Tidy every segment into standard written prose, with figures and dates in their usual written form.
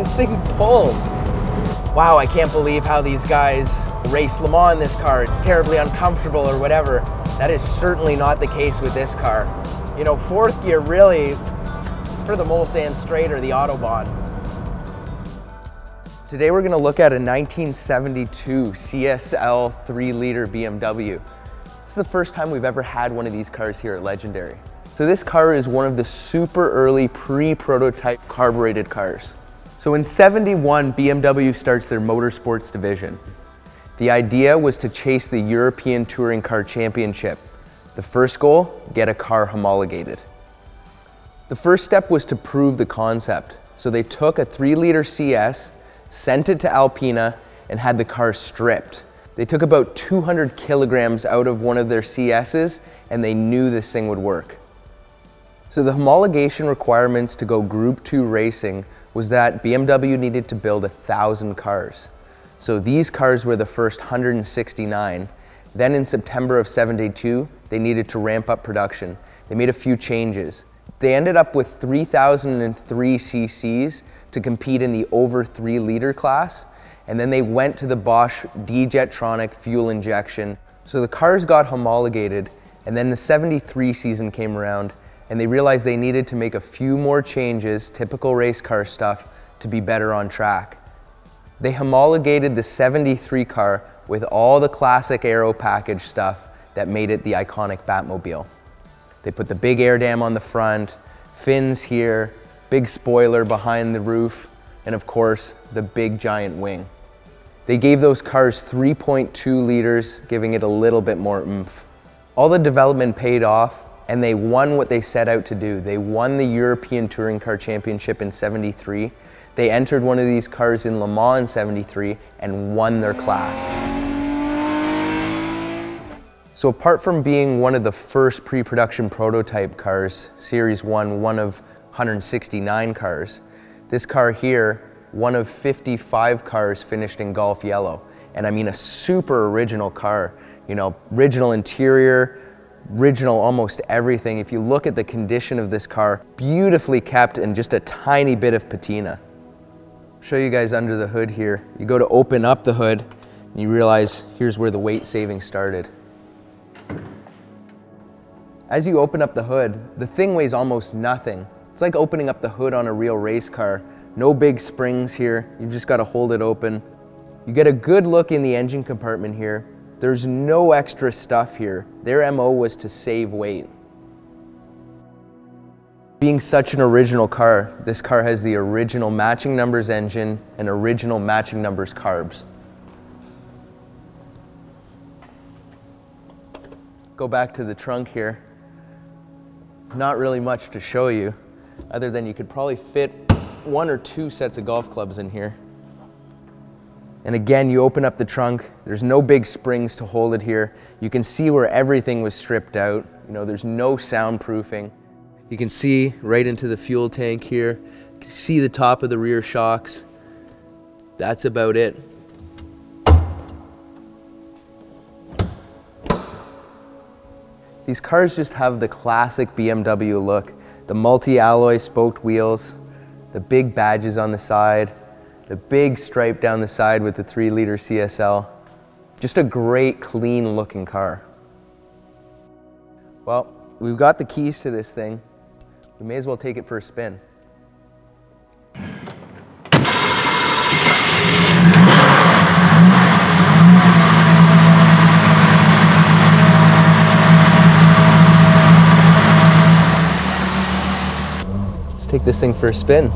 This thing pulls. Wow, I can't believe how these guys race Le Mans in this car. It's terribly uncomfortable or whatever. That is certainly not the case with this car. You know, fourth gear really, it's for the Mulsanne straight or the Autobahn. Today we're gonna look at a 1972 CSL 3-liter BMW. This is the first time we've ever had one of these cars here at Legendary. So this car is one of the super early pre-prototype carbureted cars. So in '71, BMW starts their Motorsports division. The idea was to chase the European Touring Car Championship. The first goal, get a car homologated. The first step was to prove the concept. So they took a 3-liter CS, sent it to Alpina, and had the car stripped. They took about 200 kilograms out of one of their CSs, and they knew this thing would work. So the homologation requirements to go Group 2 racing was that BMW needed to build 1,000 cars. So these cars were the first 169. Then in September of '72, they needed to ramp up production. They made a few changes. They ended up with 3,003 cc's to compete in the over 3-liter class. And then they went to the Bosch D-Jetronic fuel injection. So the cars got homologated, and then the '73 season came around, and they realized they needed to make a few more changes, typical race car stuff, to be better on track. They homologated the '73 car with all the classic aero package stuff that made it the iconic Batmobile. They put the big air dam on the front, fins here, big spoiler behind the roof, and of course, the big giant wing. They gave those cars 3.2 liters, giving it a little bit more oomph. All the development paid off, and they won what they set out to do. They won the European Touring Car Championship in '73. They entered one of these cars in Le Mans in '73 and won their class. So apart from being one of the first pre-production prototype cars, Series 1, one of 169 cars, this car here, one of 55 cars finished in Golf Yellow. And I mean a super original car, you know, original interior, original almost everything. If you look at the condition of this car, beautifully kept and just a tiny bit of patina. I'll show you guys under the hood here. You go to open up the hood and you realize here's where the weight saving started. As you open up the hood, the thing weighs almost nothing. It's like opening up the hood on a real race car. No big springs here, you've just got to hold it open. You get a good look in the engine compartment here. There's no extra stuff here. Their MO was to save weight. Being such an original car, this car has the original matching numbers engine and original matching numbers carbs. Go back to the trunk here. There's not really much to show you, other than you could probably fit 1 or 2 sets of golf clubs in here. And again, you open up the trunk, there's no big springs to hold it here. You can see where everything was stripped out. You know, there's no soundproofing. You can see right into the fuel tank here. You can see the top of the rear shocks. That's about it. These cars just have the classic BMW look. The multi-alloy spoked wheels, the big badges on the side, the big stripe down the side with the 3-liter CSL. Just a great, clean looking car. Well, we've got the keys to this thing. We may as well take it for a spin. Let's take this thing for a spin.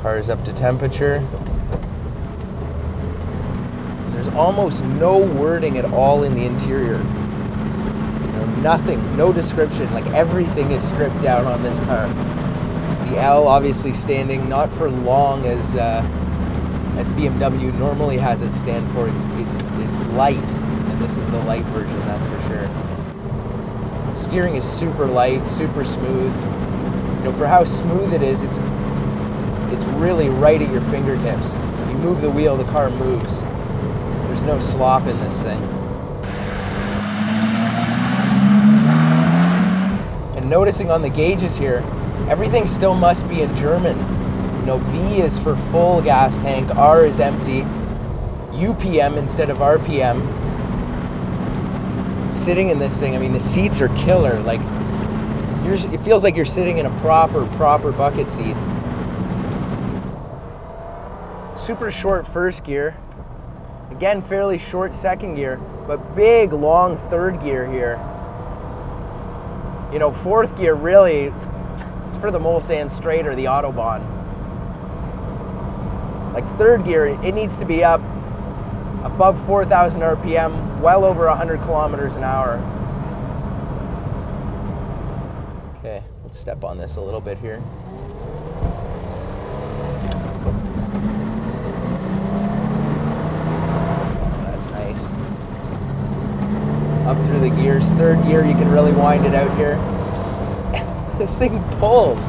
Car is up to temperature. There's almost no wording at all in the interior. You know, nothing, no description, like everything is stripped down on this car. The L obviously standing not for long as BMW normally has it stand for. It's light, and this is the light version, that's for sure. Steering is super light, super smooth. You know, for how smooth it is, it's really right at your fingertips. You move the wheel, the car moves. There's no slop in this thing. And noticing on the gauges here, everything still must be in German. You know, V is for full gas tank, R is empty, UPM instead of RPM. Sitting in this thing, I mean, the seats are killer. Like, it feels like you're sitting in a proper bucket seat. Super short first gear. Again, fairly short second gear, but big, long third gear here. You know, fourth gear really, it's for the Mulsanne straight or the Autobahn. Like third gear, it needs to be up above 4,000 RPM, well over 100 kilometers an hour. Okay, let's step on this a little bit here. That's nice. Up through the gears. Third gear, you can really wind it out here. This thing pulls.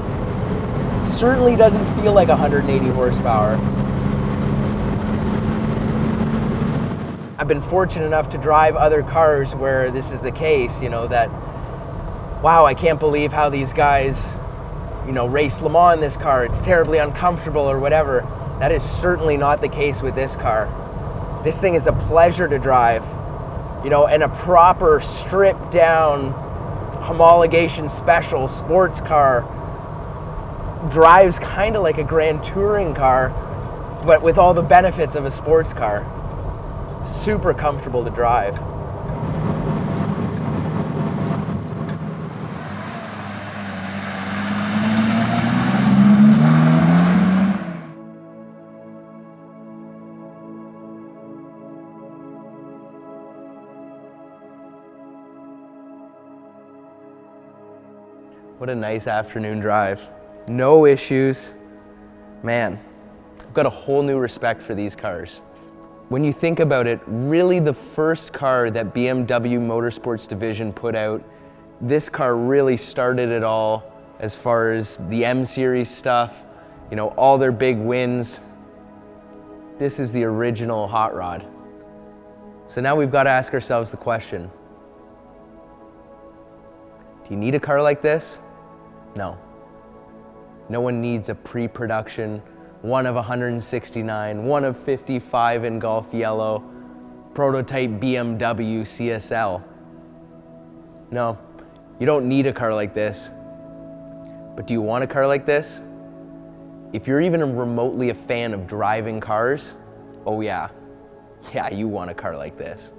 Certainly doesn't feel like 180 horsepower. I've been fortunate enough to drive other cars where this is the case, you know, that, wow, I can't believe how these guys, you know, race Le Mans in this car. It's terribly uncomfortable or whatever. That is certainly not the case with this car. This thing is a pleasure to drive, you know, and a proper stripped down Homologation Special sports car drives kind of like a Grand Touring car, but with all the benefits of a sports car. Super comfortable to drive. What a nice afternoon drive. No issues. Man, I've got a whole new respect for these cars. When you think about it, really the first car that BMW Motorsports division put out, this car really started it all as far as the M series stuff, you know, all their big wins. This is the original hot rod. So now we've got to ask ourselves the question, do you need a car like this? No. No one needs a pre-production, one of 169, one of 55 in Gulf Yellow, prototype BMW CSL. No, you don't need a car like this. But do you want a car like this? If you're even remotely a fan of driving cars, oh yeah, you want a car like this.